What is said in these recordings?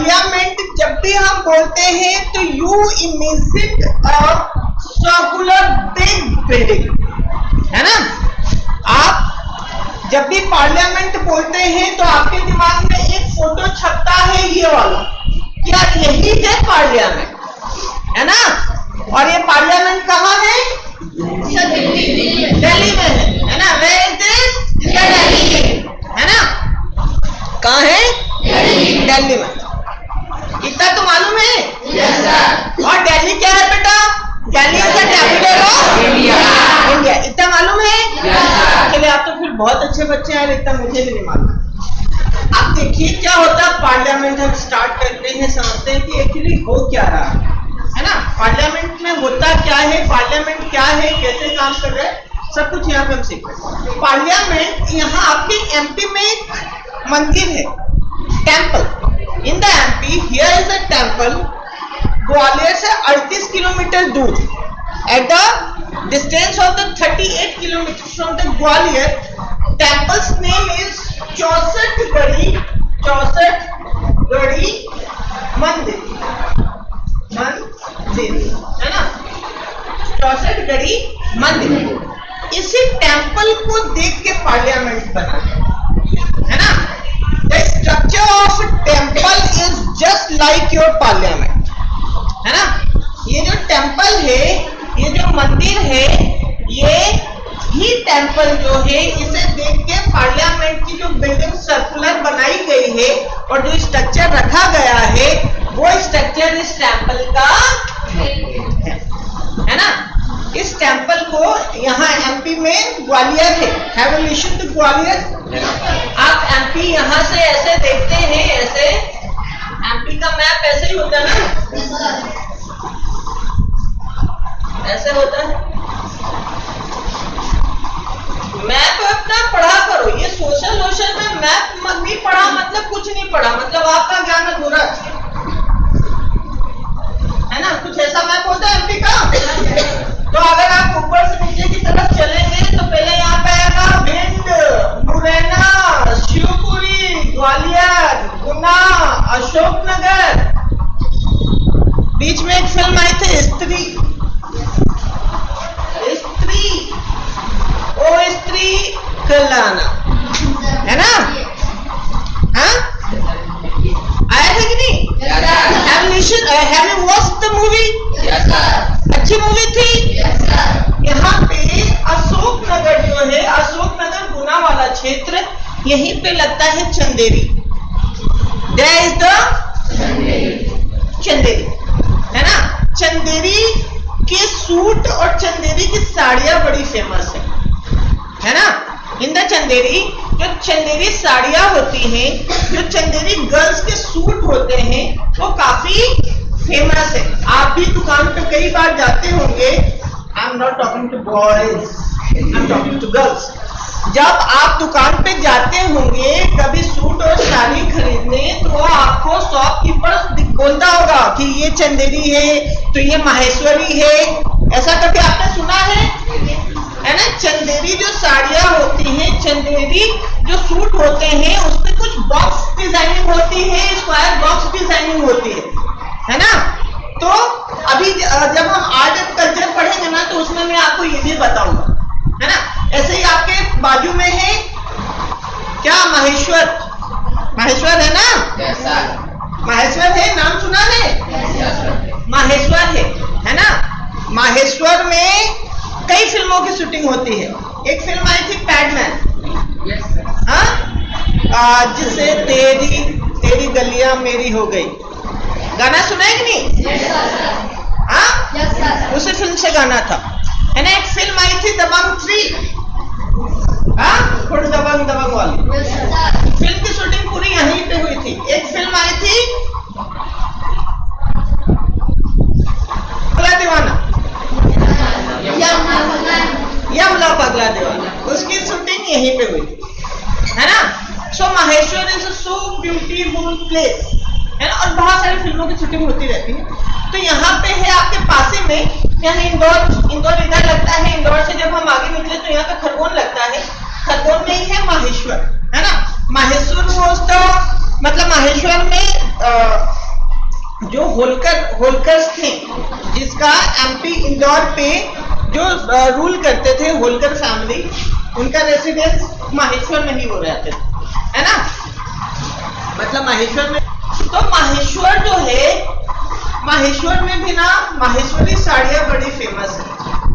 Parliament जब भी हम बोलते हैं तो you imagine a circular big building, है ना। आप जब भी पार्लियामेंट बोलते हैं तो आपके दिमाग में एक फोटो छपता है ये वाला, क्या यही है पार्लियामेंट, है ना। और ये पार्लियामेंट कहाँ है? दिल्ली में है ना। Where is this? दिल्ली, है ना। कहाँ है? दिल्ली में। इतना तो मालूम है? yes, sir. और दिल्ली क्या है बेटा? Delhi is the capital of India. इतना मालूम है? yes, चलिए आप तो फिर बहुत अच्छे बच्चे हैं, इतना मुझे भी नहीं मालूम। अब देखिए क्या होता है, पार्लियामेंट हम स्टार्ट करते हैं, समझते हैं कि एक्चुअली हो क्या रहा है ना। पार्लियामेंट में होता क्या है, पार्लियामेंट क्या है, कैसे काम कर रहा है, सब कुछ यहाँ पे हम सीख रहे हैं। पार्लियामेंट यहाँ आपके एमपी में एक मंदिर है, temple in the MP. Here is a temple, Gwalior से 38 किलोमीटर दूर, at the distance of the 38 kilometre from the Gwalior. Temple's name is 64गढ़ी मंदिर, है ना। 64गढ़ी मंदिर। इसी टेम्पल को देख के पार्लियामेंट बना, है ना। The structure of temple is just like your parliament, है ना। ये जो टेम्पल है, ये जो मंदिर है, ये ही टेम्पल जो है, इसे देख के पार्लियामेंट की जो बिल्डिंग सर्कुलर बनाई गई है और जो स्ट्रक्चर रखा गया है, वो स्ट्रक्चर इस टेम्पल का है ना। इस टेम्पल को यहाँ एमपी में ग्वालियर है। Have you listened to Gwalior? आप एमपी यहाँ से ऐसे देखते हैं, ऐसे एमपी का मैप ऐसे ही होता है ना, ऐसे होता है। मैप अपना पढ़ा करो, ये सोशल में मैप नहीं पढ़ा मतलब कुछ नहीं पढ़ा, मतलब आपका ज्ञान अधूरा है ना। कुछ ऐसा मैप होता है एमपी का। तो अगर आप ऊपर से नीचे की तरफ चलेंगे तो पहले यहाँ पे आएगा भिंड, मुरैना, शिवपुरी, ग्वालियर, गुना, अशोकनगर। बीच में एक फिल्म आई थी स्त्री, ओ स्त्री कलाना, है ना। हाँ, आया था कि नहीं? Have you watched the movie? Yes, sir. अच्छी मूवी थी। yes, sir. यहाँ पे अशोकनगर जो है, अशोकनगर गुना वाला क्षेत्र, यहीं पे लगता है Chanderi. There is the Chanderi, है ना। चंदेरी के सूट और चंदेरी की साड़ियां बड़ी फेमस है ना। इन द चंदेरी, जो चंदेरी साड़ियां होती हैं, जो चंदेरी गर्ल्स के सूट होते हैं, वो काफी फेमस है। आप भी दुकान पे कई बार जाते होंगे। I am not talking to boys, I am talking to girls. जब आप दुकान पे जाते होंगे कभी सूट और साड़ी खरीदने, तो आपको शॉपकीपर बोलता होगा कि ये चंदेरी है, तो ये माहेश्वरी है। ऐसा कभी आपने सुना है ना। चंदेरी जो साड़ियां होती हैं, चंदेरी जो सूट होते हैं, उसमें कुछ बॉक्स डिजाइनिंग होती है, स्क्वायर बॉक्स डिजाइनिंग होती है ना। तो अभी जब हम आर्ट एंड कल्चर पढ़ेंगे ना, तो उसमें मैं आपको ये भी बताऊंगा, है ना। ऐसे ही आपके बाजू में है क्या, माहेश्वर, माहेश्वर है ना। yes, माहेश्वर है, नाम सुना है? yes, माहेश्वर है ना। माहेश्वर में कई फिल्मों की शूटिंग होती है। एक फिल्म आई थी पैडमैन, जिससे तेरी गलियां मेरी हो गई, गाना सुना है कि नहीं? हाँ, उसी फिल्म से गाना था, है ना। एक फिल्म आई थी दबंग 3, थोड़ी दबंग वाली फिल्म की शूटिंग पूरी यहीं पे हुई थी। एक फिल्म आई थी पगला दीवाना, यमला पगला दीवाना, उसकी शूटिंग यहीं पे हुई थी, है ना। So Maheshwar is so beautiful place, है ना। और बहुत सारी फिल्मों की शूटिंग होती रहती है। तो यहाँ पे है आपके पास में, यहाँ इंदौर इधर लगता है। इंदौर से जब हम आगे निकले तो यहाँ पे खरगोन लगता है। खरगोन में ही है माहेश्वर, है ना। माहेश्वर मतलब माहेश्वर में जो होलकर्स थे, जिसका एमपी इंदौर पे जो रूल करते थे, होलकर फैमिली, उनका रेसिडेंस माहेश्वर में ही हो रहते थे, है ना, मतलब माहेश्वर में। तो माहेश्वर जो है, माहेश्वर में भी ना माहेश्वरी साड़ियाँ बड़ी फेमस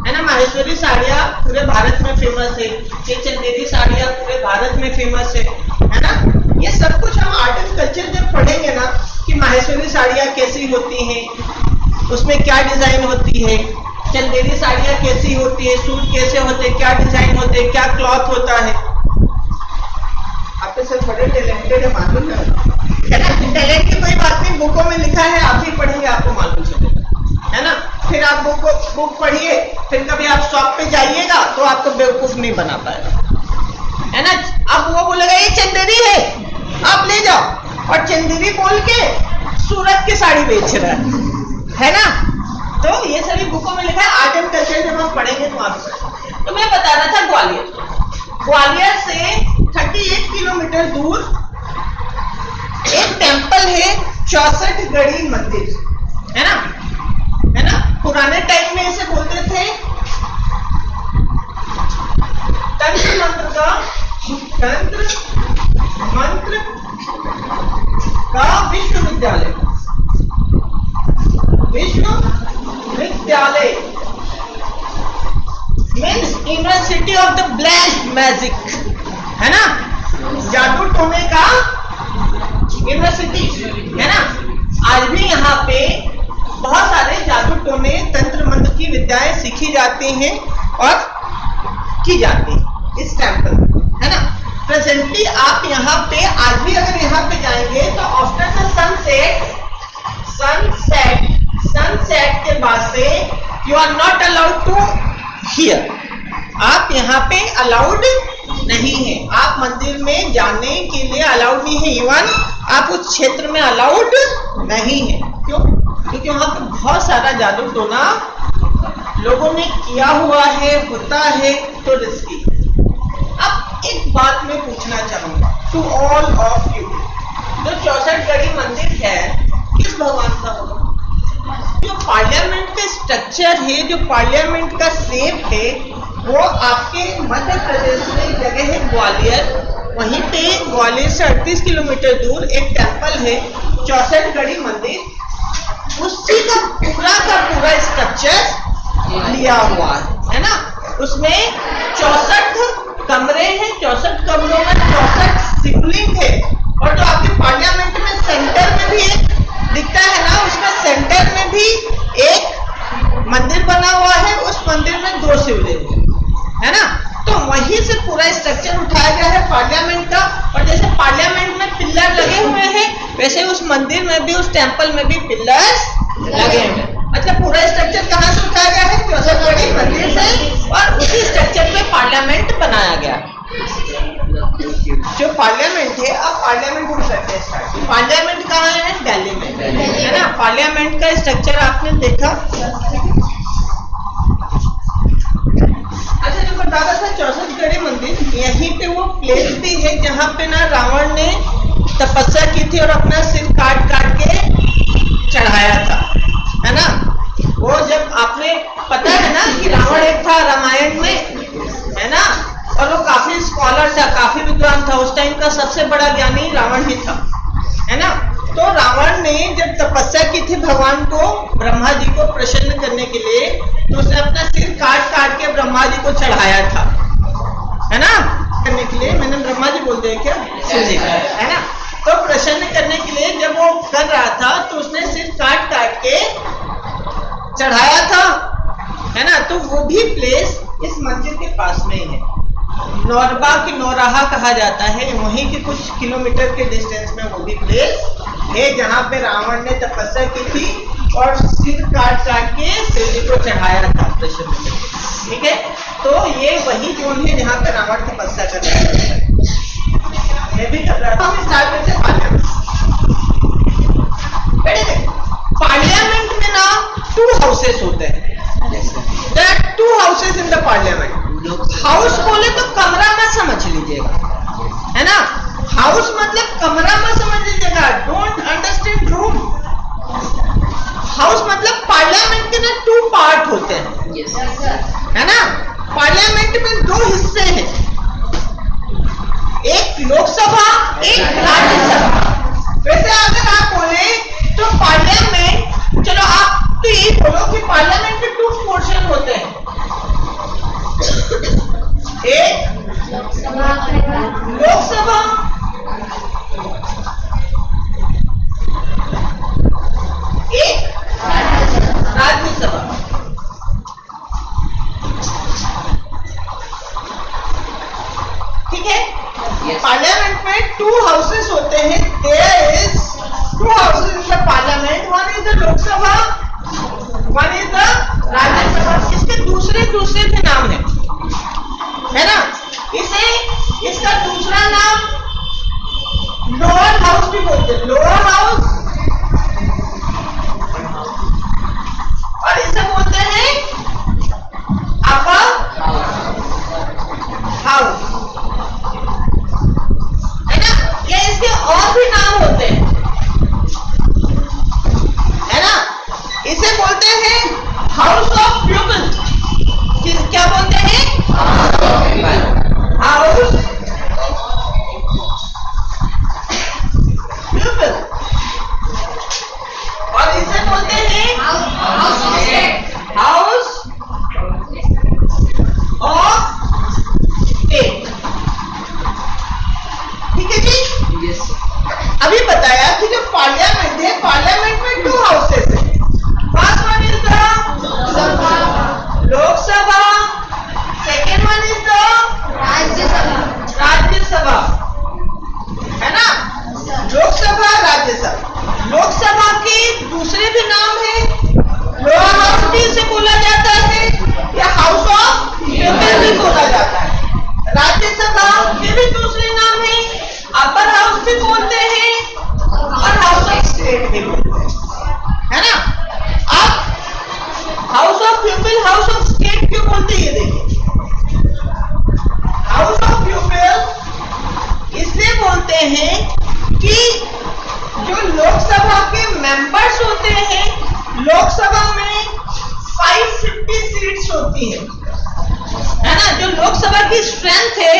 है ना। माहेश्वरी साड़ियाँ पूरे भारत में फेमस है, ये चंदेरी साड़ियाँ पूरे भारत में फेमस है ना। ये सब कुछ हम आर्ट एंड कल्चर जब पढ़ेंगे ना कि माहेश्वरी साड़ियाँ कैसी होती हैं, उसमें क्या डिजाइन होती है, चंदेरी साड़ियाँ कैसी होती है, सूट कैसे होते हैं, क्या डिजाइन होते हैं, क्या क्लॉथ होता है। आपके सब बड़े टैलेंटेड है, मालूम है ना। टैलेंट की कोई बात नहीं, बुकों में लिखा है, आप ही पढ़ेंगे आपको मालूम चलेगा, है ना। फिर आप बुक पढ़िए, फिर कभी आप शॉप पे जाइएगा तो आपको बेवकूफ नहीं बना पाएगा, है ना। अब वो बोलेगा ये चंदेरी है, आप ले जाओ, और चंदेरी बोल के सूरत की साड़ी बेच रहा है ना। तो ये सभी बुकों में लिखा है, आर्ट एंड कल्चर जब हम पढ़ेंगे तो आप। तो मैं बता रहा था ग्वालियर से 38 किलोमीटर दूर एक टेम्पल है, 64 गढ़ी मंदिर, है ना, है ना। पुराने टाइम में इसे बोलते थे तंत्र मंत्र का विश्वविद्यालय means university of the black magic, है ना, जादू टोने का यूनिवर्सिटी, है ना। आज भी यहाँ पे बहुत सारे जादू टोने, तंत्र मंत्र की विद्याएं सीखी जाती हैं और की जाती हैं इस टेम्पल में, है ना। प्रेजेंटली आप यहाँ पे आज भी अगर यहाँ पे जाएंगे तो आफ्टर द सनसेट के बाद से you are not allowed to here, आप यहाँ पे अलाउड नहीं है, आप मंदिर में जाने के लिए अलाउड नहीं है, इवन आप उस क्षेत्र में अलाउड नहीं है। क्यों? क्योंकि वहां पे बहुत सारा जादू टोना लोगों ने किया हुआ है, होता है, तो रिस्की। अब एक बात मैं पूछना चाहूंगा टू ऑल ऑफ यू, जो 64 गढ़ी मंदिर है किस भगवान का होगा? जो पार्लियामेंट का स्ट्रक्चर है, जो पार्लियामेंट का शेप है, वो आपके मध्य प्रदेश में जगह है ग्वालियर, वहीं पे ग्वालियर से 38 किलोमीटर दूर एक टेम्पल है 64 गढ़ी मंदिर, उसी का पूरा स्ट्रक्चर लिया हुआ है ना। उसमें 64 कमरे हैं, 64 कमरों में 64 शिवलिंग है, और जो आपके पार्लियामेंट में सेंटर में भी एक दिखता है ना, उसका सेंटर में भी एक मंदिर बना हुआ है, उस मंदिर में 2 शिवलिंग है ना। तो वहीं से पूरा स्ट्रक्चर उठाया गया है पार्लियामेंट का, और जैसे पार्लियामेंट में पिलर लगे हुए हैं वैसे उस मंदिर में भी, उस टेम्पल में भी पिलर्स लगे हुए हैं। मतलब पूरा स्ट्रक्चर कहाँ से उठाया गया है? 64 गढ़ी मंदिर से, और उसी स्ट्रक्चर पे पार्लियामेंट बनाया गया। जो पार्लियामेंट है, अब पार्लियामेंट हम करते हैं स्टार्ट। पार्लियामेंट कहाँ है? दिल्ली में, है ना। पार्लियामेंट का स्ट्रक्चर आपने देखा। अच्छा, जो बता रहा था 64 गढ़ी मंदिर, यहीं पे वो प्लेस भी है जहाँ पे ना रावण ने तपस्या की थी और अपना सिर काट के चढ़ाया था, है ना। वो जब आपने पता है ना कि रावण एक था रामायण में, है ना, और वो काफी स्कॉलर था, काफी विद्वान था, उस टाइम का सबसे बड़ा ज्ञानी रावण ही था, है ना। तो रावण ने जब तपस्या की थी भगवान को, ब्रह्मा जी को प्रसन्न करने के लिए, तो उसने अपना सिर काट के ब्रह्मा जी को चढ़ाया था, है ना, करने के लिए। मैंने ब्रह्मा जी बोल दिया क्या? शिव जी, है ना। तो प्रसन्न करने के लिए जब वो कर रहा था तो उसने सिर काट के चढ़ाया था, है ना। तो वो भी प्लेस इस मंदिर के पास में है, नौरबा की नौराहा कहा जाता है, वहीं के कुछ किलोमीटर के डिस्टेंस में वो भी प्लेस है जहाँ पे रावण ने तपस्या की थी और सिर काट के शिव जी को चढ़ाया था प्रसन्न, ठीक है। तो ये वही जोन है जहाँ पे रावण तपस्या कर रहा है, मैं भी कर रहा था। हम स्टार्ट करते हैं पार्लियामेंट में ना 2 हाउसेस होते हैं। There are 2 houses in the parliament. House बोले तो कमरा मत समझ लीजिएगा, है ना। हाउस मतलब कमरा मत समझ लीजिएगा, डोंट अंडरस्टैंड रूम, पार्लियामेंट के ना 2 पार्ट होते हैं, है ना। पार्लियामेंट में 2 हिस्से हैं, एक लोकसभा, एक राज्यसभा। वैसे अगर आप बोले तो पार्लियामेंट, चलो आप तो यही बोलो कि पार्लियामेंट के 2 पोर्शन होते हैं, एक लोकसभा, एक राज्यसभा। ठीक है, पार्लियामेंट में 2 हाउसेस होते हैं। There is 2 houses in the parliament, one is the Lok Sabha, one is the Rajya Sabha. इसके दूसरे भी नाम है ना। इसका दूसरा नाम लोअर हाउस भी बोलते हैं, लोअर हाउस, और इसे बोलते हैं अपर हाउस, है ना। या इसके और भी नाम होते हैं, है ना। इसे बोलते हैं हाउस ऑफ पीपल। क्या बोलते हैं? House people. और इसे बोलते हैं हाउस ऑफ स्टेट। ठीक है जी। अभी बताया कि जो पार्लियामेंट है, पार्लियामेंट में 2 हाउसेस है। First one is the Lok Sabha, second one is the Rajya Sabha, है ना। लोकसभा, राज्यसभा। लोकसभा के दूसरे भी नाम है, लोअर हाउस भी इसे बोला जाता है, या हाउस ऑफ पीपल भी बोला जाता है। राज्यसभा के भी दूसरे नाम है, अपर हाउस भी बोलते हैं और हाउस ऑफ स्टेट भी बोलते हैं, है ना। अब house of people, house of state क्यों बोलते हैं, ये देखिए। हाउस ऑफ पीपल इसलिए बोलते हैं कि जो लोकसभा के मेंबर्स होते हैं, लोकसभा में 550 सीट्स होती है ना। जो लोकसभा की स्ट्रेंथ है,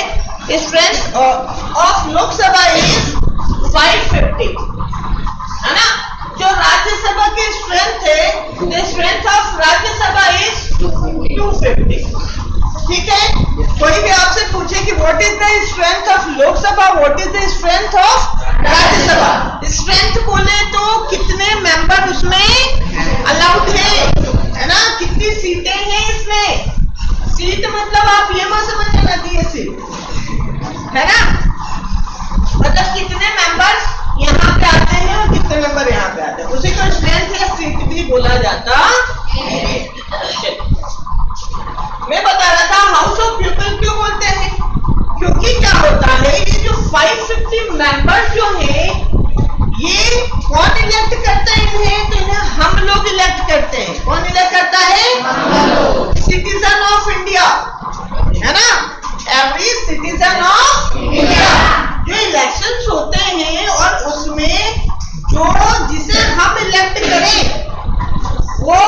स्ट्रेंथ ऑफ लोकसभा इज 550, है ना। जो राज्यसभा की स्ट्रेंथ है, the strength of Rajya Sabha is 250। ठीक है। कोई भी आपसे पूछे कि what is the strength of Lok Sabha, what is the strength of Rajya Sabha, strength बोले तो कितने मेंबर उसमें अलाउड है ना, कितनी सीटें हैं इसमें। सीट मतलब आप ये मत समझना कि ये सीट, है ना, मतलब कितने मेंबर्स यहाँ पे आते हैं और कितने मेंबर यहाँ पे आते हैं, उसी को स्ट्रेंथ या सीट भी बोला जाता है। मैं बता रहा था हाउस ऑफ पीपल क्यों बोलते हैं, क्योंकि क्या होता है, ये जो 550 मेंबर्स जो हैं, ये कौन इलेक्ट करता है इन्हें, तो इन्हें हम लोग इलेक्ट करते हैं। कौन इलेक्ट करता है? सिटीजन ऑफ इंडिया, है ना। Every citizen of India. जो इलेक्शंस होते हैं और उसमें जो जिसे हम इलेक्ट करें वो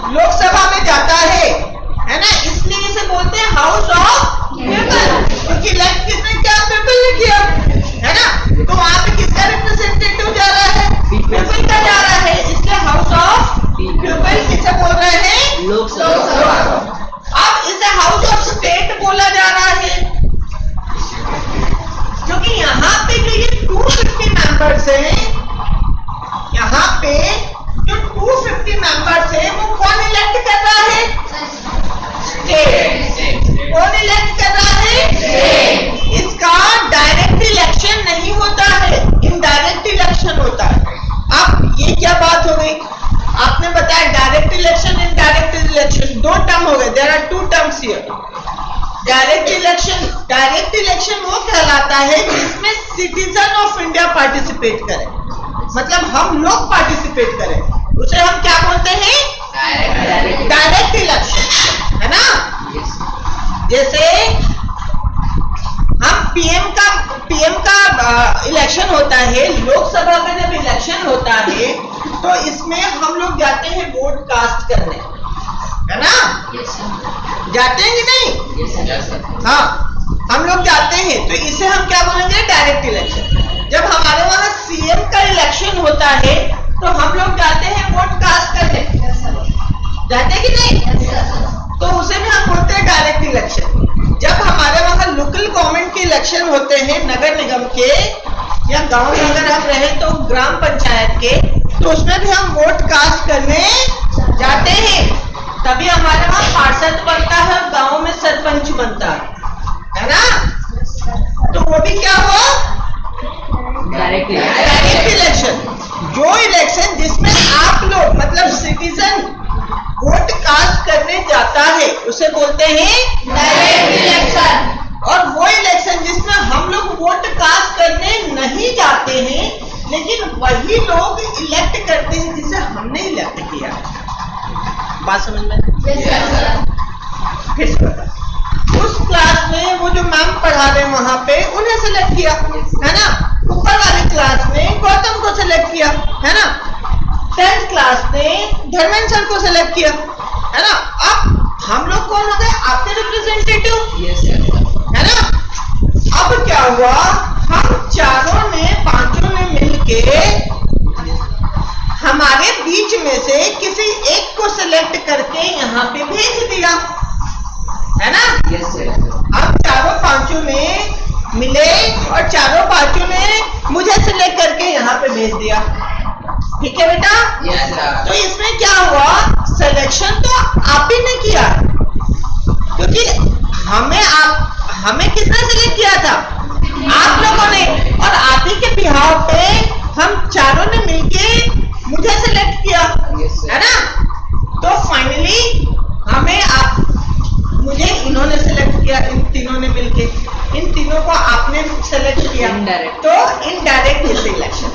लोकसभा में जाता है ना। इसलिए इसे बोलते हैं हाउस ऑफ पीपल, क्योंकि इलेक्ट किसने किया, पीपल ने किया, है ना। तो वहां पे किसका रिप्रेजेंटेटिव जा रहा है, पीपल का जा रहा है, इसलिए हाउस ऑफ पीपल किसे बोल रहे हैं, लोकसभा। अब इसे हाउस ऑफ स्टेट बोला जा रहा है, क्योंकि यहाँ पे जो ये 250 मेंबर्स हैं, यहाँ पे जो 250 मेंबर्स हैं, वो कौन इलेक्ट कर रहा है, स्टेट। कौन इलेक्ट कर रहा है, इसका डायरेक्ट इलेक्शन नहीं होता है, इनडायरेक्ट इलेक्शन होता है। अब ये क्या बात हो गई, आपने बताया direct election, indirect election, 2 term हो गए। There are 2 terms here. Direct election वो कहलाता है जिसमें सिटीजन ऑफ इंडिया पार्टिसिपेट करें, मतलब हम लोग पार्टिसिपेट करें, उसे हम क्या बोलते हैं, डायरेक्ट इलेक्शन, है ना। जैसे हम पीएम का इलेक्शन होता है, लोकसभा का जब इलेक्शन होता है तो इसमें हम लोग जाते हैं वोट कास्ट करने, है ना? जाते हैं कि नहीं? हाँ, हम लोग जाते हैं। तो इसे हम क्या बोलेंगे? Direct election. जब हमारे वहां सीएम का इलेक्शन होता है तो हम लोग जाते हैं वोट कास्ट करने, जाते हैं कि नहीं? तो उसे भी हम बोलते हैं डायरेक्ट इलेक्शन। जब हमारे वहां लोकल गवर्नमेंट के इलेक्शन होते हैं, नगर निगम के या गांव में अगर हम रहे तो ग्राम पंचायत के, तो उसमें भी हम वोट कास्ट करने जाते हैं। तभी हमारे वहां पार्षद बनता है और गांव में सरपंच बनता है ना? तो वो भी क्या हुआ? Direct election. जो इलेक्शन जिसमें आप लोग मतलब सिटीजन वोट कास्ट करने जाता है उसे बोलते हैं डायरेक्ट इलेक्शन। और वो इलेक्शन जिसमें हम लोग वोट कास्ट करने नहीं जाते हैं लेकिन वही लोग इलेक्ट करते हैं जिसे हमने इलेक्ट किया। बात समझ में? फिर से बता। उस क्लास में वो जो मैम पढ़ा रहे वहां पे उन्हें सिलेक्ट किया, है ना? ऊपर वाली क्लास में गौतम को सिलेक्ट किया, है ना? 10th क्लास ने धर्मेंद्र सर को सिलेक्ट किया, है ना? अब हम लोग कौन हो गए? आपके रिप्रेजेंटेटिव, है ना? अब क्या हुआ? हम पांचों ने मिलके हमारे बीच में से किसी एक को सिलेक्ट करके यहाँ पे भेज दिया, है ना? अब पांचों ने मिले और पांचों ने मुझे सिलेक्ट करके यहाँ पे भेज दिया। ठीक है बेटा? तो इसमें क्या हुआ? सिलेक्शन तो आप ही ने किया, क्योंकि हमें किसने सिलेक्ट किया था? आप लोगों ने। और आप ही के बिहाव पे हम चारों ने मिलके मुझे सिलेक्ट किया, है ना? तो फाइनली मुझे इन्होंने सिलेक्ट किया, इन तीनों ने मिलके। इन तीनों को आपने सिलेक्ट किया, तो इनडायरेक्ट इलेक्शन,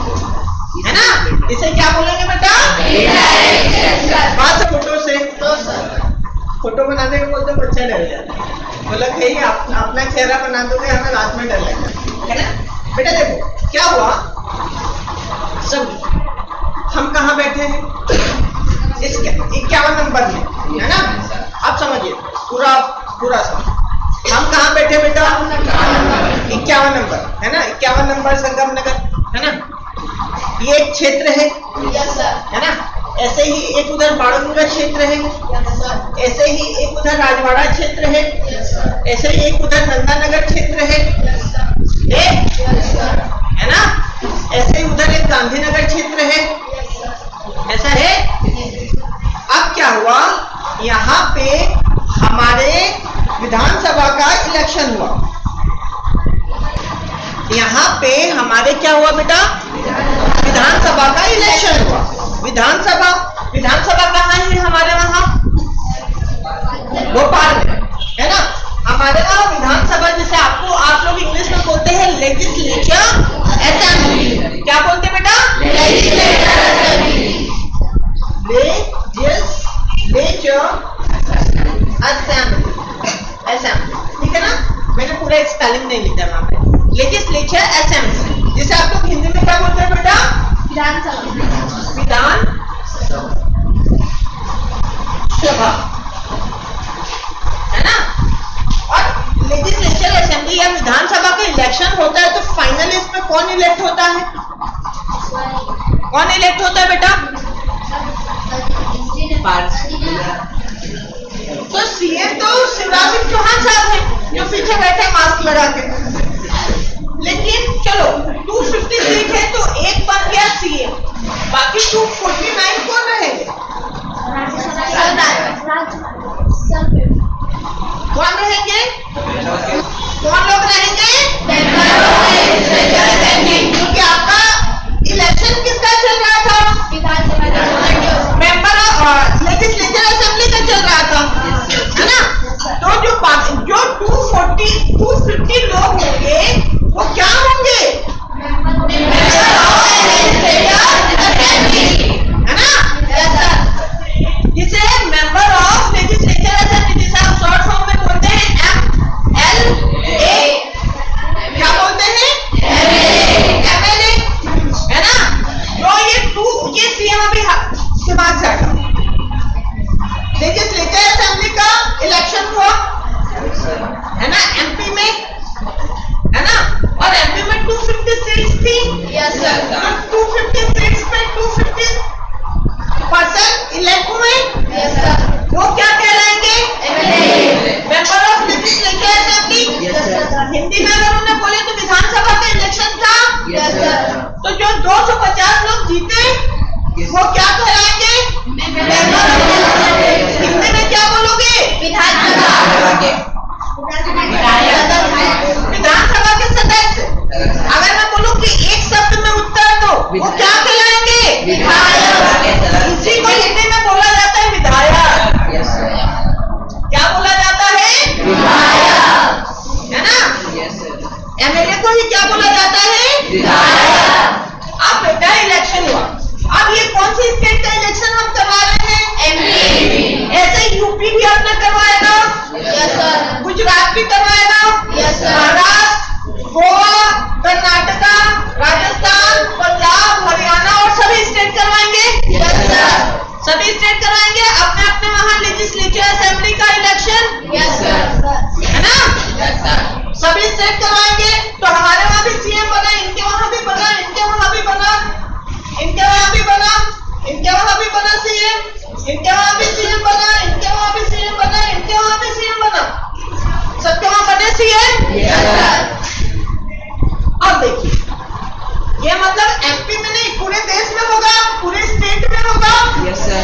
है ना? इसे क्या बोलेंगे बेटा? बात फोटो से फोटो बनाने के बोलते बच्चा डर जाता है, बोला कहीं अपना चेहरा बना दोगे हमें रात में डर लगता है ना? बेटा देखो क्या हुआ, सब हम कहाँ बैठे हैं? इस 51 नंबर में, है ना? आप समझिए पूरा समझ। हम कहाँ बैठे बेटा? 51 नंबर, है ना? 51 नंबर संगम नगर, है ना? ये एक क्षेत्र है ना? ऐसे ही एक उधर बाड़ूनगर क्षेत्र है, ऐसे ही एक उधर राजवाड़ा क्षेत्र है, ऐसे ही एक उधर नंदानगर क्षेत्र है ना? ऐसे ही उधर एक गांधीनगर क्षेत्र है, ऐसा है। अब क्या हुआ? यहाँ पे हमारे विधानसभा का इलेक्शन हुआ। यहाँ पे हमारे क्या हुआ बेटा? विधानसभा का इलेक्शन हुआ। विधानसभा कहाँ है? हमारे वहां भोपाल में, है ना? हमारे वहां विधानसभा जिसे आप लोग इंग्लिश में बोलते हैं लेजिस्लेचर असेंबली। क्या बोलते हैं बेटा? लेजिस्लेचर असेंबली, ठीक है ना? मैंने पूरा स्पेलिंग नहीं लिखा वहां पे। लेजिस्लेचर असेंबली जिसे आप लोग हिंदी में क्या बोलते हैं बेटा? विधान सभा, है ना? और लेजिस्लेचर असेंबली या विधानसभा का इलेक्शन होता है तो फाइनली इसमें कौन इलेक्ट होता है? कौन इलेक्ट होता है बेटा? तो सीएम तो शिवराज सिंह चौहान साहब हैं जो पीछे बैठे मास्क लगा के। लेकिन चलो 250 सीट है तो एक बन गया सीएम, बाकी 249 कौन रहेंगे? कौन रहेंगे? कौन लोग रहेंगे? क्योंकि आपका इलेक्शन किसका चल रहा था? मेंबर ऑफ लेजिस्लेचर असेंबली का चल रहा था, है ना? तो जो 250 लोग Yes, sir. 250 सीट्स पे 250 पर्सन इलेक्ट हुए। Yes, sir. वो क्या कहलाएंगे? Member of legislative assembly. Yes, sir. Hindi में अगर उन्हें बोले तो विधानसभा का इलेक्शन था। Yes, sir. तो जो 250 लोग जीते वो क्या कहलाएंगे? हिंदी में क्या बोलोगे? विधानसभा के सदस्य। अगर मैं बोलूं कि एक शब्द में उत्तर दो, वो क्या कहलाएंगे? विधायक। इसी को हिंदी में बोला जाता है विधायक। क्या बोला जाता है? विधायक, है ना? एमएलए को ही क्या बोला जाता है? विधायक। अब बेटा इलेक्शन हुआ। अब ये कौन सी स्टेट का इलेक्शन हम करवा रहे हैं? एमपी। ऐसे यूपी भी अपना करवाएगा। Yes, sir. गुजरात भी करवाएगा। Yes, sir. महाराष्ट्र, गोवा, कर्नाटका, राजस्थान, पंजाब, हरियाणा और सभी स्टेट करवाएंगे। Yes, sir. सभी स्टेट करवाएंगे अपने अपने वहां लेजिस्लेटिव असेंबली का इलेक्शन। Yes, sir. है ना? Yes, sir. सभी स्टेट करवाएंगे। तो हमारे वहां भी सीएम बना, इनके वहां भी बना, इनके वहां भी बना, इनके वहां भी बना, इनके वहां भी बना सीएम, इनके वहां भी सीएम बना, इनके वहां भी सीएम बना, इनके वहां भी सीएम बना। सबके वहां बने सीएम। Yes, sir. अब देखिए, ये मतलब एमपी में नहीं, पूरे देश में होगा, पूरे स्टेट में होगा। Yes, sir.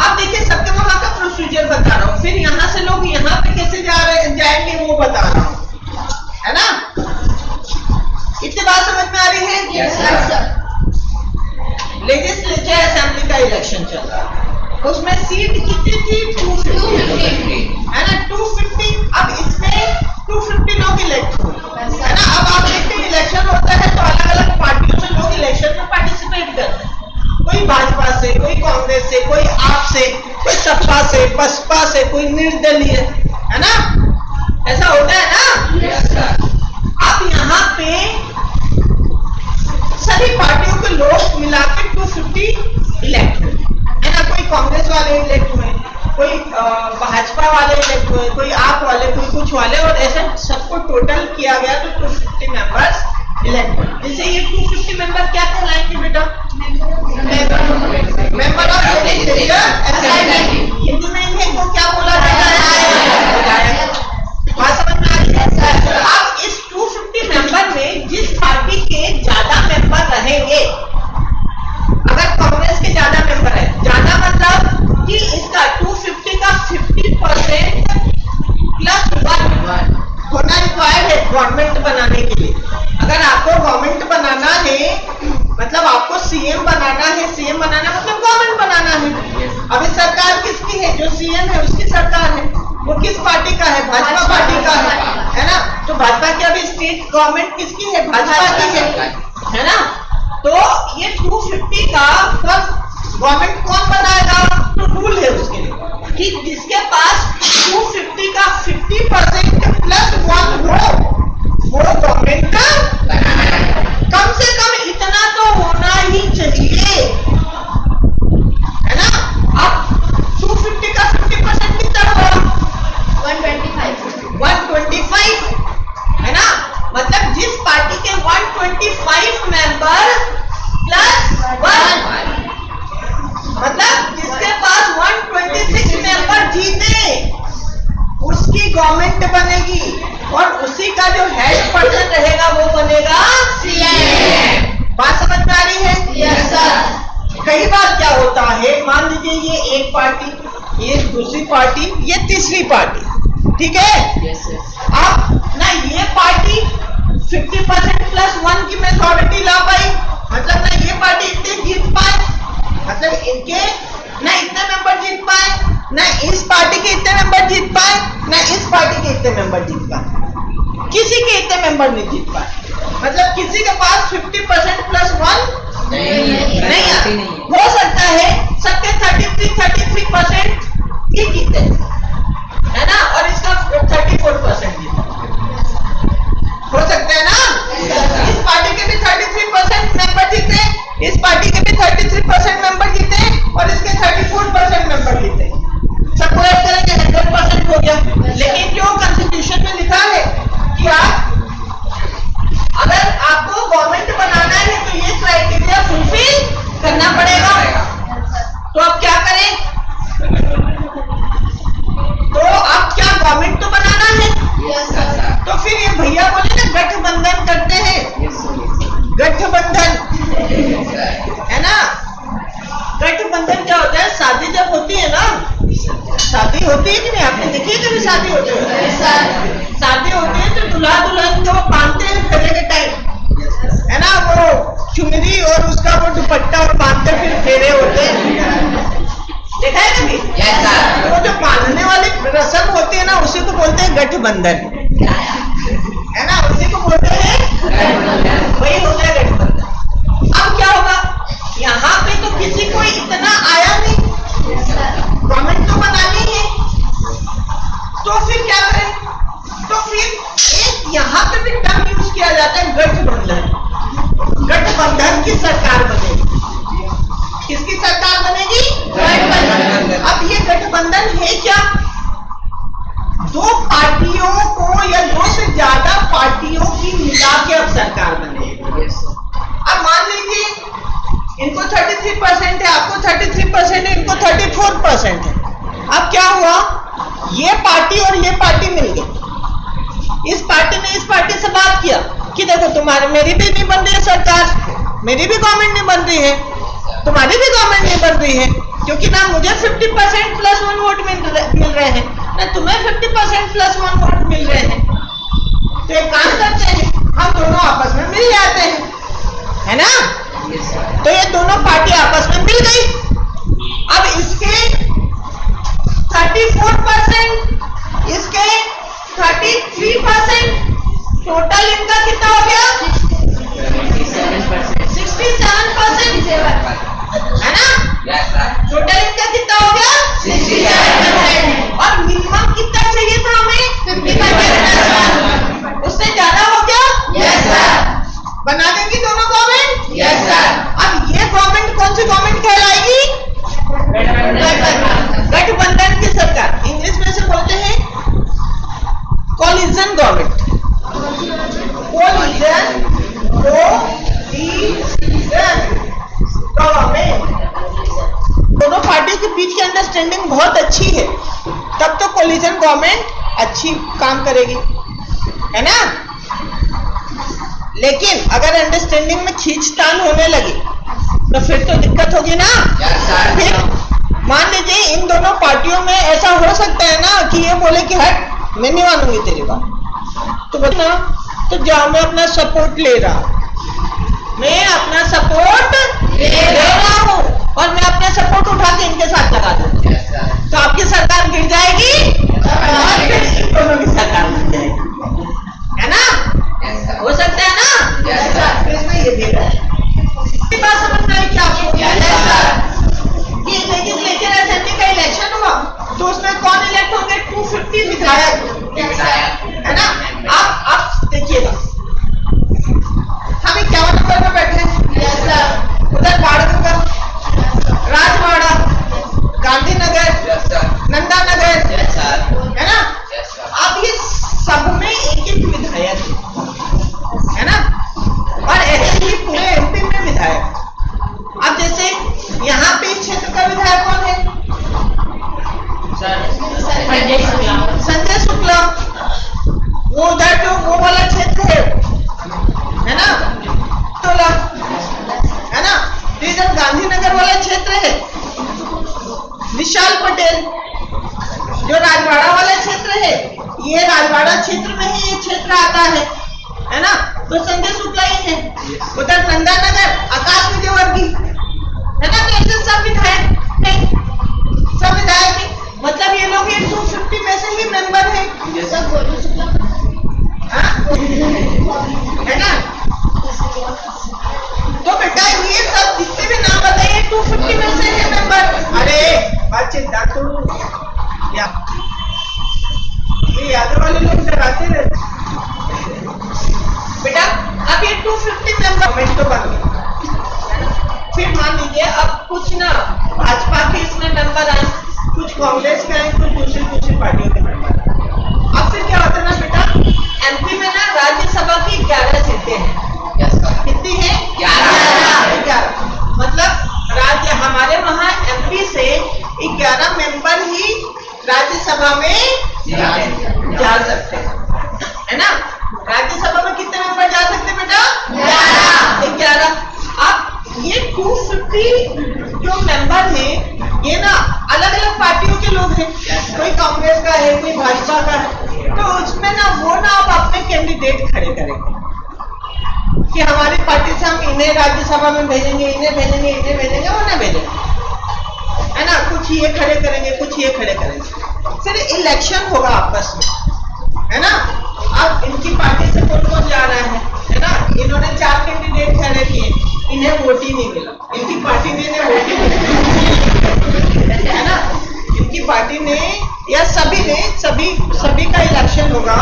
अब देखिए सबके वहां का प्रोसीजर बता रहा हूँ, फिर यहाँ से लोग यहाँ पे कैसे जाएंगे वो बता रहा हूँ, है ना? इतनी बात समझ में आ रही है? Yes, sir. लेजिस्लेटिव असेंबली का इलेक्शन चल रहा है, उसमें सीट कितनी थी? 250, है ना? 250। अब इसमें 250 लोग इलेक्ट हुए, है ना? अब आप देखते हैं इलेक्शन होता है तो अलग अलग पार्टियों से लोग इलेक्शन में पार्टिसिपेट करते हैं। कोई भाजपा से, कोई कांग्रेस से, कोई आप से, कोई सपा से, बसपा से, कोई निर्दलीय, है ना? ऐसा होता है ना? Yes, sir. अब यहाँ पे सभी पार्टियों के लोग मिलाकर 250 इलेक्ट हुए, है ना? कोई कांग्रेस वाले इलेक्ट हुए, कोई भाजपा वाले इलेक्ट हुए, कोई आप वाले, कोई कुछ वाले, और ऐसे सबको टोटल किया गया तो 250 मेंबर्स इलेक्ट हुए। जैसे ये 250 मेंबर क्या कहलाएंगे बेटा? Member of legislative assembly. Hindi में इनको क्या बोला जाता है? बात समझ में आ रही है? अब इस 250 मेंबर में जिस पार्टी के ज्यादा मेंबर रहेंगे, अगर कांग्रेस के ज्यादा मेंबर है, ज्यादा मतलब कि इसका 250 का 50% +1 होना रिक्वायर्ड है गवर्नमेंट बनाने के लिए। अगर आपको गवर्नमेंट बनाना है, मतलब आपको सीएम बनाना है, सीएम बनाना मतलब गवर्नमेंट बनाना है। अभी सरकार किसकी है? जो सीएम है उसकी सरकार है। वो किस पार्टी का है? भाजपा पार्टी का है ना? तो भाजपा की अभी स्टेट गवर्नमेंट किसकी है? भाजपा की है ना? तो ये 250 का गवर्नमेंट कौन बनाएगा? तो रूल है उसके लिए कि जिसके पास 250 का 50% +1 हो वो गवर्नमेंट का कम से कम इतना तो होना ही चाहिए, है ना? अब 250 का 50% कितना हुआ? 125, है ना? मतलब जिस पार्टी के 125 मेंबर +1, मतलब जिसके पास 126 मेंबर जीते उसकी गवर्नमेंट बनेगी, और उसी का जो हेड पर्सन रहेगा वो बनेगा सीएम। बात समझ में आ रही है? Yes, sir. कई बार क्या होता है, मान लीजिए ये एक पार्टी, ये दूसरी पार्टी, ये तीसरी पार्टी, ठीक है? Yes, sir. अब ना ये पार्टी 50% +1 की मेजॉरिटी ला पाई, मतलब ना ये पार्टी इतने जीत पाए, मतलब इनके ना इतने मेंबर जीत पाए, ना इस पार्टी के इतने मेंबर जीत पाए, ना इस पार्टी के इतने मेंबर जीत पाए, किसी के इतने मेंबर नहीं जीत पाए। मतलब किसी के पास 50% +1 नहीं हो सकता है, सबके 33% ही जीते, है ना? और इसका 34% जीते, हो सकता है ना? इस पार्टी के भी 33% मेंबर जीते, इस पार्टी के भी 33% मेंबर जीते, और इसके 34% मेंबर जीते। सबको ऐड करेंगे 100% हो गया। लेकिन जो कॉन्स्टिट्यूशन में लिखा है कि आप अगर आपको गवर्नमेंट बनाना है तो ये करना पड़ेगा। तो अब क्या करें? तो अब क्या गवर्नमेंट तो बनाना है। तो फिर ये भैया बोले ना गठबंधन करते हैं, गठबंधन, है ना। गठबंधन क्या होता है? शादी जब होती है ना, शादी होती है कि नहीं, आपने देखी है कभी शादी होती है? शादी होती है तो दूल्हा दुल्हन जो बांधते हैं फेरे के टाइम, है ना, वो चुनरी और उसका वो दुपट्टा और बांधते फिर फेरे होते हैं, देखा है कभी? तो वो जो बांधने वाली रस्म होती है ना, उसी को बोलते हैं गठबंधन, है ना, उसी को बोलते हैं, वही होता है गठबंधन। अब क्या होगा? यहाँ पे तो किसी को इतना आया नहीं, गवर्नमेंट तो बनानी है, तो फिर क्या करें? तो फिर एक यहाँ पे भी टर्म यूज किया जाता है गठबंधन। गठबंधन की सरकार बनेगी। किसकी सरकार बनेगी? गठबंधन। अब ये गठबंधन है क्या? दो पार्टियों को या दो से ज्यादा पार्टियों की मिला के अब सरकार बनेगी। अब मान लीजिए इनको 33% है, आपको 33% है, इनको 34% है। अब क्या हुआ? ये पार्टी और ये पार्टी मिल गई। इस पार्टी ने इस पार्टी से बात किया कि देखो तुम्हारी, मेरी भी नहीं बन रही है सरकार, मेरी भी गवर्नमेंट नहीं बन रही है, तुम्हारी भी गवर्नमेंट नहीं बन रही है, क्योंकि ना मुझे 50% प्लस 1 वोट मिल रहे हैं, ना तुम्हें 50% प्लस 1 वोट मिल रहे हैं। तो एक काम करते हैं, हम दोनों आपस में मिल जाते हैं, है ना। तो ये दोनों पार्टी आपस में मिल गई। अब इसके 34%, इसके 33%, टोटल इनका कितना हो गया? 67%, है ना। टोटल इनका कितना हो गया? 67%। और मिनिमम कितना चाहिए था हमें? 50%। उससे ज्यादा हो गया? Yes sir. बना देंगी दोनों गवर्नमेंट? Yes sir. अब ये गवर्नमेंट कौन सी गवर्नमेंट कहलाएगी? गठबंधन की सरकार। इंग्लिश में से बोलते हैं कोलिजन गवर्नमेंट। Collision government. दोनों पार्टियों के बीच की अंडरस्टैंडिंग बहुत अच्छी है, तब तो कोलिजन गवर्नमेंट अच्छी काम करेगी, है ना। लेकिन अगर अंडरस्टैंडिंग में खींचतान होने लगी तो फिर तो दिक्कत होगी ना। फिर मान लीजिए इन दोनों पार्टियों में ऐसा हो सकता है ना कि ये बोले कि हट, मैं नहीं मानूंगी तेरी बात, तो बोले ना, तो जाओ, मैं अपना सपोर्ट ले रहा हूं, मैं अपना सपोर्ट ले रहा हूं और मैं अपना सपोर्ट उठा के इनके साथ लगा दूंगी, तो आपकी सरकार गिर जाएगी और फिर इन दोनों की सरकार बन जाएगी, है ना। हो सकता है ना। इसमें ये भी है, बात समझ में आई क्या आपको? ये लेजिस्लेचर असेंबली का इलेक्शन हुआ तो उसमें कौन इलेक्ट होंगे? 250 विधायक, है ना। आप देखिएगा, हम 51 नंबर पे बैठे हैं, उधर बाड़गंगा, राजवाड़ा, गांधीनगर, नंदा नगर, है ना। अब ये सब में एक एक विधायक है ना, और ऐसे ही पूरे एमपी में विधायक। अब जैसे यहाँ पे क्षेत्र का विधायक कौन है? संजय शुक्ला। वो उधर जो वो वाला क्षेत्र है ना, तोला, है ना। इधर गांधीनगर वाला क्षेत्र है विशाल पटेल। जो राजवाड़ा वाला क्षेत्र है, ये राजवाड़ा क्षेत्र में ही ये क्षेत्र आता है ना, तो संजय शुक्ला ही है। उधर नंदा नगर आकाश विजयवर्गीय, है ना। तो ऐसे सब विधायक नहीं, सब विधायक नहीं, मतलब ये लोग 250 में से ही मेंबर है, है ना। तो बेटा ये सब जितने भी नाम बताइए 250 में से है मेंबर। अरे बातचीत या ये यादव वाले लोग डराते रहते बेटा। अब ये 250 मेंबर गवर्नमेंट तो बन गई। फिर मान लीजिए अब कुछ ना भाजपा के इसमें मेंबर आए, कुछ कांग्रेस के आए, कुछ दूसरी पार्टियों के मेंबर। अब फिर क्या होता है ना बेटा, एमपी में ना राज्यसभा की 11 सीटें हैं। कितनी है? 11। मतलब राज्यसभा में जा सकते हैं, है ना। राज्यसभा में कितने मेंबर जा सकते हैं बेटा? 11। अब ये 250 जो मेंबर हैं ये ना अलग अलग पार्टियों के लोग हैं, कोई कांग्रेस का है, कोई भाजपा का है, तो उसमें ना वो ना अब अपने कैंडिडेट खड़े करेंगे कि हमारी पार्टी से हम इन्हें राज्यसभा में भेजेंगे, इन्हें भेजेंगे, इन्हें भेजेंगे, वो ना भेजेंगे, है ना। कुछ ये खड़े करेंगे, कुछ ये खड़े करेंगे, फिर इलेक्शन होगा आपस में, है ना। अब इनकी पार्टी से कौन कौन जा रहा है ना। इन्होंने 4 कैंडिडेट खड़े किए, इन्हें वोट ही नहीं मिला, इनकी पार्टी ने इन्हें वोट ही नहीं मिला, है ना। इनकी पार्टी ने या सभी ने सभी का इलेक्शन होगा,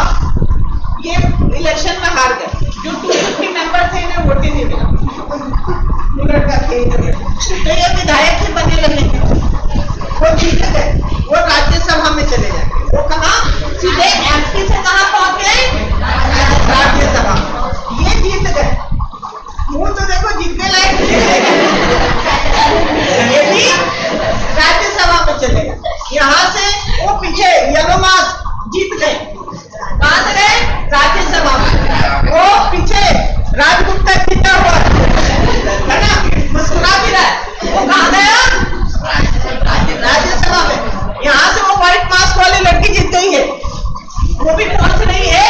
ये इलेक्शन में हार गए, जो 250 मेंबर थे इन्हें वोट ही नहीं मिला, तो ये विधायक ही बने रहेंगे, वो जीत गए, वो राज्यसभा में चले जाएंगे। वो कहाँ? सीधे एमपी से कहाँ पहुंच गए? राज्यसभा। ये जीत गए, मुंह तो देखो जीतने लायक, ये भी राज्यसभा में चले गए। यहाँ से वो पीछे येलो मास्क जीत गए, कहां से गए? राज्यसभा में। वो पीछे राजगुप्ता जीता हुआ है ना, मुस्कुरा भी रहा है, वो कहां गया? राज्यसभा में। यहाँ से वो व्हाइट मास्क वाली लड़की जीत गई है, वो भी पहुंच रही है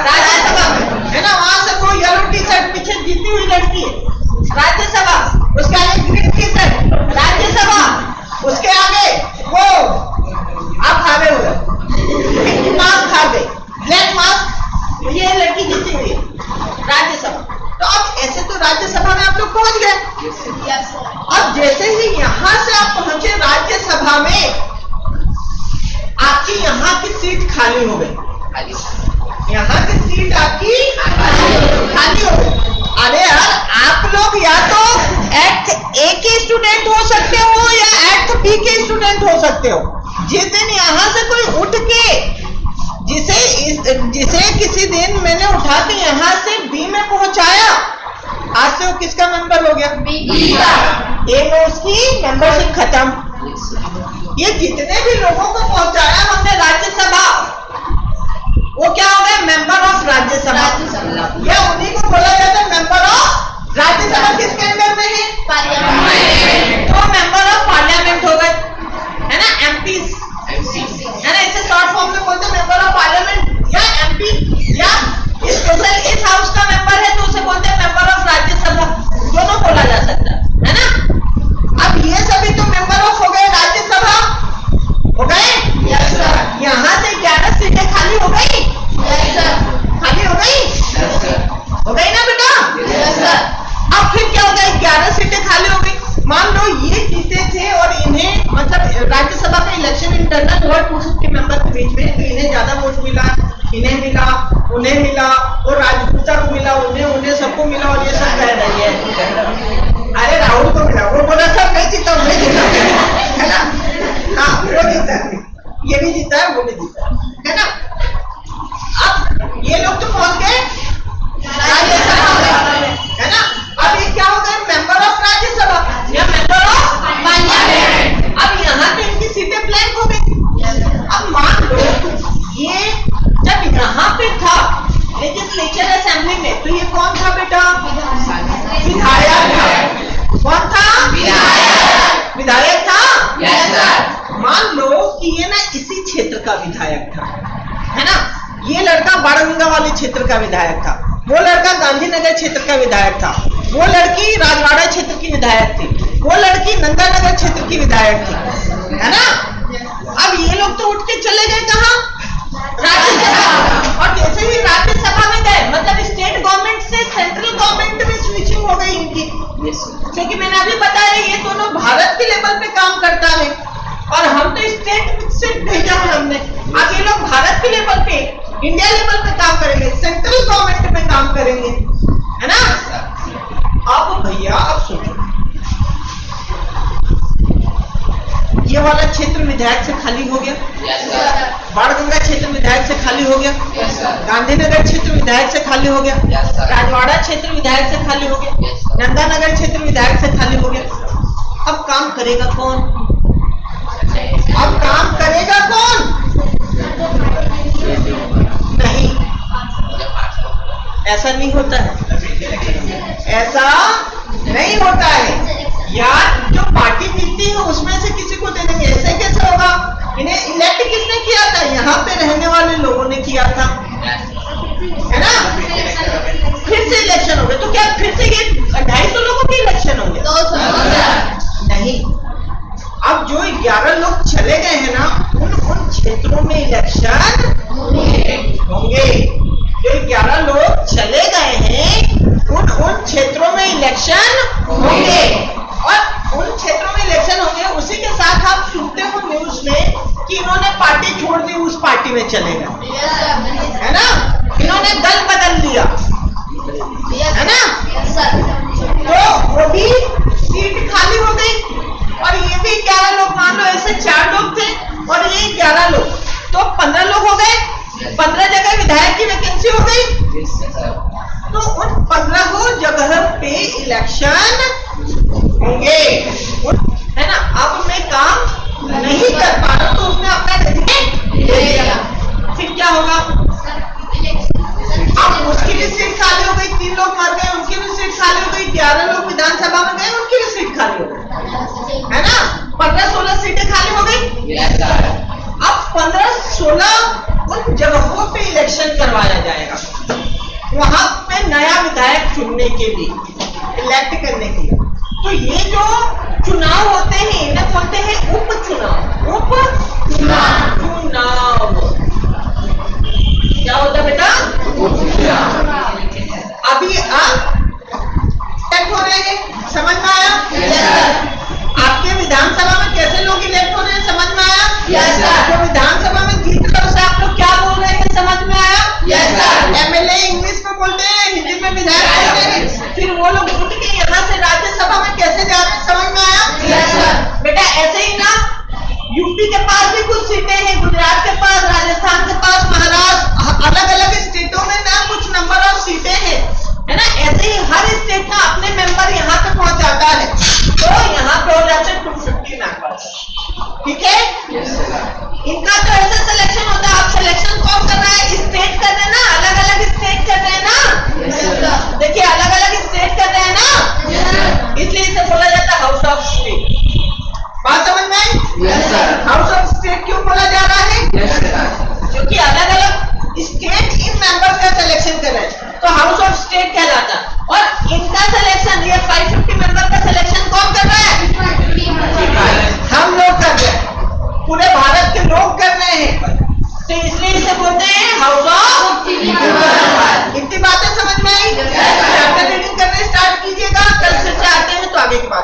राज्यसभा में, है ना। वहां से वो येलो टी शर्ट पीछे जीती हुई लड़की है राज्यसभा, उसके आगे ग्रीन टी शर्ट राज्यसभा, उसके आगे वो आप खा गए हुए मास्क खा गए, ब्लैक मास्क, ये लड़की जीती हुई है राज्यसभा। तो अब ऐसे तो राज्यसभा में आप लोग पहुंच गए। अब जैसे ही यहां से आप पहुंचे राज्यसभा में, आपकी यहाँ की सीट खाली हो गई, यहाँ की सीट आपकी खाली हो गई। अरे यार, आप लोग या तो एक्ट ए के स्टूडेंट हो सकते हो या एक्ट बी के स्टूडेंट हो सकते हो। जिस दिन यहाँ से कोई उठ के जिसे किसी दिन मैंने उठा के यहाँ से बी में पहुंचाया, आज से वो किसका मेंबर हो गया? बी का। ए में उसकी मेंबरशिप खत्म। ये जितने भी लोगों को पहुंचाया हमने राज्यसभा, वो क्या हो गए? Member of Rajya Sabha. या उन्हीं को बोला जाता है मेंबर ऑफ राज्यसभा। किसके अंडर में है? पार्लियामेंट। तो मेंबर ऑफ पार्लियामेंट हो गए, है ना, एमपी, है ना। इसे शॉर्ट फॉर्म में बोलते हैं मेंबर ऑफ पार्लियामेंट या एमपी, या स्पेशल इस हाउस का मेंबर है तो उसे बोलते हैं मेंबर ऑफ राज्यसभा, दोनों बोला जा सकता है ना। अब ये सभी तो मेंबर ऑफ हो गए राज्यसभा, हो गए। Yes sir. यहाँ से 11 सीटें खाली हो गई। Yes sir. खाली हो गई। Yes sir. हो गई ना बेटा? Yes sir. अब फिर क्या हो गया? 11 सीटें खाली हो गई। मान लो ये जीते थे और इन्हें मतलब राज्यसभा का इलेक्शन इंटरनल हुआ 250 मेंबर के बीच में, तो इन्हें ज्यादा वोट मिला, इन्हें मिला, उन्हें मिला, और राजपूता को मिला, उन्हें सबको मिला, और ये सब कह रही है। अरे राहुल को मिला, वो बोला सर नहीं जीता, मैं जीता, है ना। हाँ, वो जीता, ये भी जीता है, वो भी जीता है ना। अब ये लोग तो पहुंच गए राज्यसभा में, है ना। अब ये क्या हो गए? मेंबर ऑफ राज्यसभा या मेंबर ऑफ पार्लियामेंट। अब यहाँ पे इनकी सीटें ब्लैंक हो गई। अब मान लो ये जब यहाँ पे था लेजिस्लेचर असेंबली में, तो ये कौन था बेटा? विधायक था। कौन था? विधायक। विधायक था। Yes sir. मान लो कि ये ना इसी क्षेत्र का विधायक था, है ना। ये लड़का बाड़गंगा वाले क्षेत्र का विधायक था, वो लड़का गांधीनगर क्षेत्र का विधायक था, वो लड़की राजवाड़ा क्षेत्र की विधायक थी, वो लड़की नंदानगर क्षेत्र की विधायक थी, है ना। अब ये लोग तो उठ के चले गए कहाँ? राज्यसभा। और जैसे ही राज्यसभा में गए, मतलब स्टेट गवर्नमेंट से सेंट्रल गवर्नमेंट में स्विचिंग हो गई इनकी, क्योंकि मैंने अभी बताया ये दोनों भारत के लेवल पे काम करता है और हम तो स्टेट से भेजा है हमने। अब ये लोग भारत के लेवल पे, इंडिया लेवल पे काम करेंगे, सेंट्रल गवर्नमेंट में काम करेंगे, है ना। अब भैया अब सोचो, ये वाला क्षेत्र विधायक से खाली हो गया, बाणगंगा क्षेत्र विधायक से खाली हो गया, गांधीनगर क्षेत्र विधायक से खाली हो गया, राजवाड़ा क्षेत्र विधायक से खाली हो गया, नंदानगर क्षेत्र विधायक से खाली हो गया। अब काम करेगा कौन? अब काम करेगा कौन? ऐसा नहीं होता है, ऐसा नहीं होता है यार। जो पार्टी मिलती है उसमें से किसी को दे देंगे, ऐसे कैसे होगा? इन्हें इलेक्ट किसने किया था? यहाँ पे रहने वाले लोगों ने किया था, है ना? फिर से इलेक्शन हो गए तो क्या फिर से ये 250 लोगों के इलेक्शन होंगे? नहीं, अब जो 11 लोग चले गए हैं ना, उन क्षेत्रों में इलेक्शन होंगे। जो 11 लोग चले गए हैं उन क्षेत्रों में इलेक्शन होंगे, और उन क्षेत्रों में इलेक्शन होंगे। उसी के साथ आप सुनते हो न्यूज में कि इन्होंने पार्टी छोड़ दी, उस पार्टी में चले गए, है ना? इन्होंने दल बदल दिया, है ना? तो वो भी सीट खाली हो गई, और ये भी 11 लोग, मान लो ऐसे 4 लोग थे और ये 11 लोग, तो 15 लोग हो गए। 15 जगह विधायक की वैकेंसी हो गई, तो उन 15 जगह पे इलेक्शन होंगे, है ना? अब मैं काम नहीं कर पा रहा तो उसने अपना डेजिग्नेट दे दिया, फिर क्या होगा? अब उसकी भी सीट खाली हो गई, 3 लोग मर गए, उनकी भी सीट खाली हो गई, 11 लोग विधानसभा में गए, उनकी भी सीट खाली हो गई, है ना? 15-16 सीटें खाली हो गई। अब 15-16 उन जगहों पे इलेक्शन करवाया जाएगा, वहां पे नया विधायक चुनने के लिए, इलेक्ट करने के लिए। तो ये जो चुनाव होते हैं इन्हें बोलते हैं उपचुनाव। उपचुनाव क्या होता है बेटा? अभी आप इलेक्ट हो रहे हैं, समझ में आया? आपके विधानसभा में कैसे लोग इलेक्ट हो रहे हैं, समझ में आया? तो विधानसभा में जीत कर उसे आप लोग क्या बोल रहे हैं, समझ में आया? एमएलए इंग्लिश में बोलते हैं, हिंदी में विधायक बोलते हैं, फिर वो लोग उठ के यहाँ से राज्यसभा में कैसे जा रहे हैं, समझ में आया? बेटा ऐसे ही ना, यूपी के पास भी कुछ सीटें हैं, गुजरात के पास, राजस्थान के पास, महाराष्ट्र, अलग अलग स्टेटों में ना कुछ नंबर ऑफ सीटें हैं, है ना? ऐसे ही हर स्टेट का अपने मेंबर यहाँ पे पहुंचाता है, तो यहाँ पे हो जाते 250 मेंबर, ठीक है? इनका तो ऐसा सिलेक्शन होता है। आप सिलेक्शन कौन कर रहा है? स्टेट कर रहे हैं ना, अलग अलग स्टेट कर रहे हैं ना, देखिए अलग अलग स्टेट कर रहे हैं ना, इसलिए इसे बोला जाता है हाउस ऑफ स्टेट। बात समझ में आई? हाउस ऑफ स्टेट क्यों बोला जा रहा है? क्योंकि अलग अलग स्टेट इन मेंबर्स का सिलेक्शन कर रहे हैं, तो हाउस ऑफ स्टेट कहलाता है। और इनका सिलेक्शन, ये 550 मेंबर का सिलेक्शन कौन कर रहा है? हम लोग कर रहे हैं, पूरे भारत के लोग कर रहे हैं, तो इसलिए इसे बोलते हैं हाउस ऑफ। इतनी बातें समझ में आई? चैप्टर रीडिंग करने स्टार्ट कीजिएगा, कल से आते हैं तो आगे की बात।